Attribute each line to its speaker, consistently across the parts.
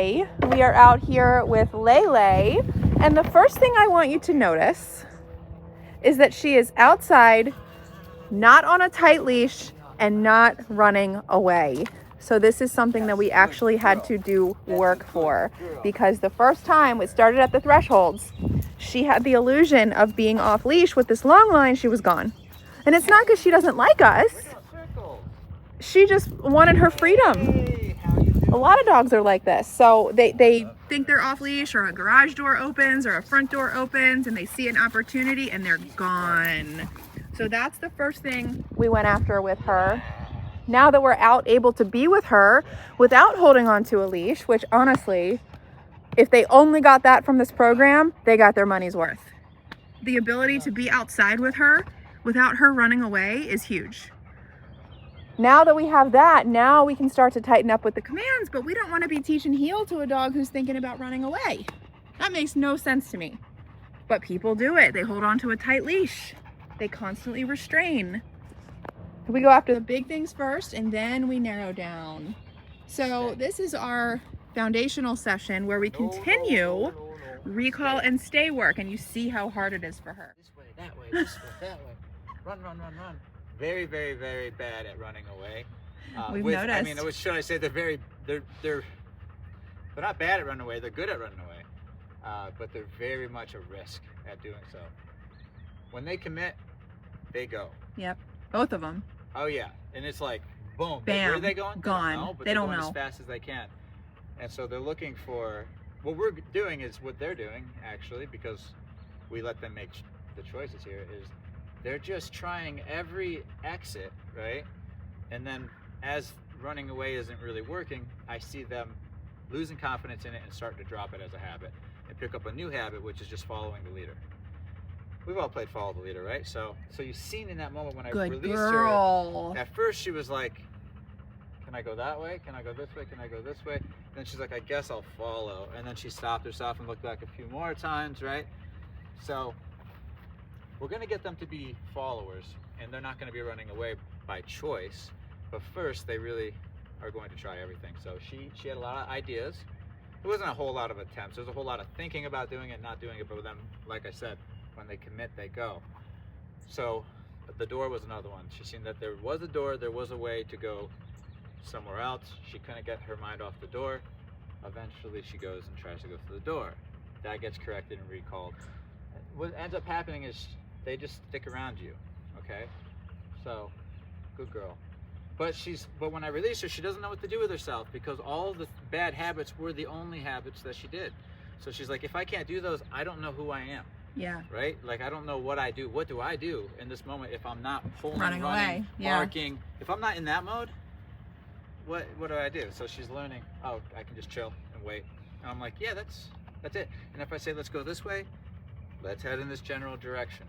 Speaker 1: We are out here with Lele, and the first thing I want you to notice is that she is outside, not on a tight leash, and not running away. So this is something that we actually had to do work for, because the first time it started at the thresholds, she had the illusion of being off leash. With this long line, she was gone. And it's not because she doesn't like us. She just wanted her freedom. A lot of dogs are like this. So they think they're off leash, or a garage door opens or a front door opens and they see an opportunity and they're gone. So that's the first thing we went after with her. Now that we're out able to be with her without holding onto a leash, which honestly, if they only got that from this program, they got their money's worth. The ability to be outside with her without her running away is huge. Now that we have that, now we can start to tighten up with the commands, but we don't want to be teaching heel to a dog who's thinking about running away. That makes no sense to me. But people do it. They hold on to a tight leash. They constantly restrain. We go after the big things first, and then we narrow down. So this is our foundational session where we continue recall and stay work, and you see how hard it is for her.
Speaker 2: This way, that way, this way, that way. Run, run, run, run. Very, very, very bad at running away.
Speaker 1: We've noticed.
Speaker 2: I mean, should I say they're not bad at running away. They're good at running away, but they're very much a risk at doing so. When they commit, they go.
Speaker 1: Yep, both of them.
Speaker 2: Oh yeah, and it's like boom.
Speaker 1: Bam.
Speaker 2: Where are they going?
Speaker 1: Gone.
Speaker 2: They don't know, but
Speaker 1: they don't
Speaker 2: they're going
Speaker 1: know.
Speaker 2: as fast as they can. And so they're looking for. What we're doing is what they're doing actually, because we let them make the choices here. Is they're just trying every exit, right? And then as running away isn't really working, I see them losing confidence in it and starting to drop it as a habit and pick up a new habit, which is just following the leader. We've all played follow the leader, right? So you've seen in that moment when I
Speaker 1: Good
Speaker 2: released
Speaker 1: girl.
Speaker 2: her, at first she was like, can I go that way? Can I go this way? Can I go this way? Then she's like, I guess I'll follow. And then she stopped herself and looked back a few more times, right? So we're going to get them to be followers, and they're not going to be running away by choice. But first, they really are going to try everything. So she had a lot of ideas. It wasn't a whole lot of attempts. There was a whole lot of thinking about doing it, not doing it. But then, like I said, when they commit, they go. So the door was another one. She's seen that there was a door, there was a way to go somewhere else. She couldn't get her mind off the door. Eventually, she goes and tries to go through the door. That gets corrected and recalled. What ends up happening is they just stick around you, okay? So, good girl. But when I release her, she doesn't know what to do with herself, because all the bad habits were the only habits that she did. So she's like, if I can't do those, I don't know who I am.
Speaker 1: Yeah.
Speaker 2: Right? Like, I don't know what I do. What do I do in this moment if I'm not pulling, running
Speaker 1: away, yeah.
Speaker 2: barking? If I'm not in that mode, what do I do? So she's learning, oh, I can just chill and wait. And I'm like, yeah, that's it. And if I say, let's go this way, let's head in this general direction,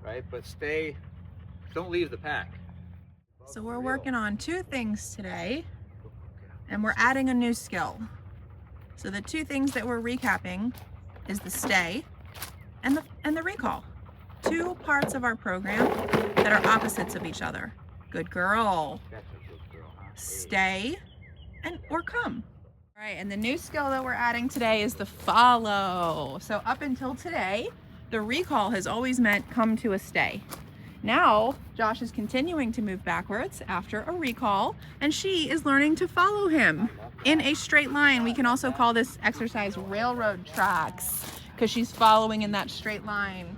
Speaker 2: right? But don't leave the pack.
Speaker 1: So we're working on two things today, and we're adding a new skill. So the two things that we're recapping is the stay and the recall. Two parts of our program that are opposites of each other. Good girl.
Speaker 2: That's a good girl, huh?
Speaker 1: Stay or come. All right, and the new skill that we're adding today is the follow. So up until today, the recall has always meant come to a stay. Now, Josh is continuing to move backwards after a recall, and she is learning to follow him in a straight line. We can also call this exercise railroad tracks, because she's following in that straight line.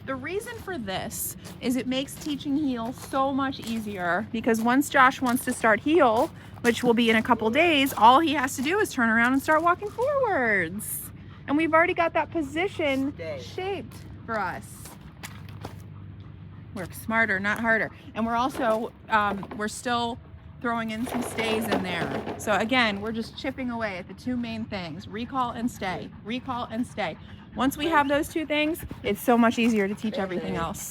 Speaker 1: The reason for this is it makes teaching heel so much easier, because once Josh wants to start heel, which will be in a couple days, all he has to do is turn around and start walking forwards. And we've already got that position shaped for us. Work smarter, not harder. And we're also, we're still throwing in some stays in there. So again, we're just chipping away at the two main things, recall and stay, recall and stay. Once we have those two things, it's so much easier to teach everything else.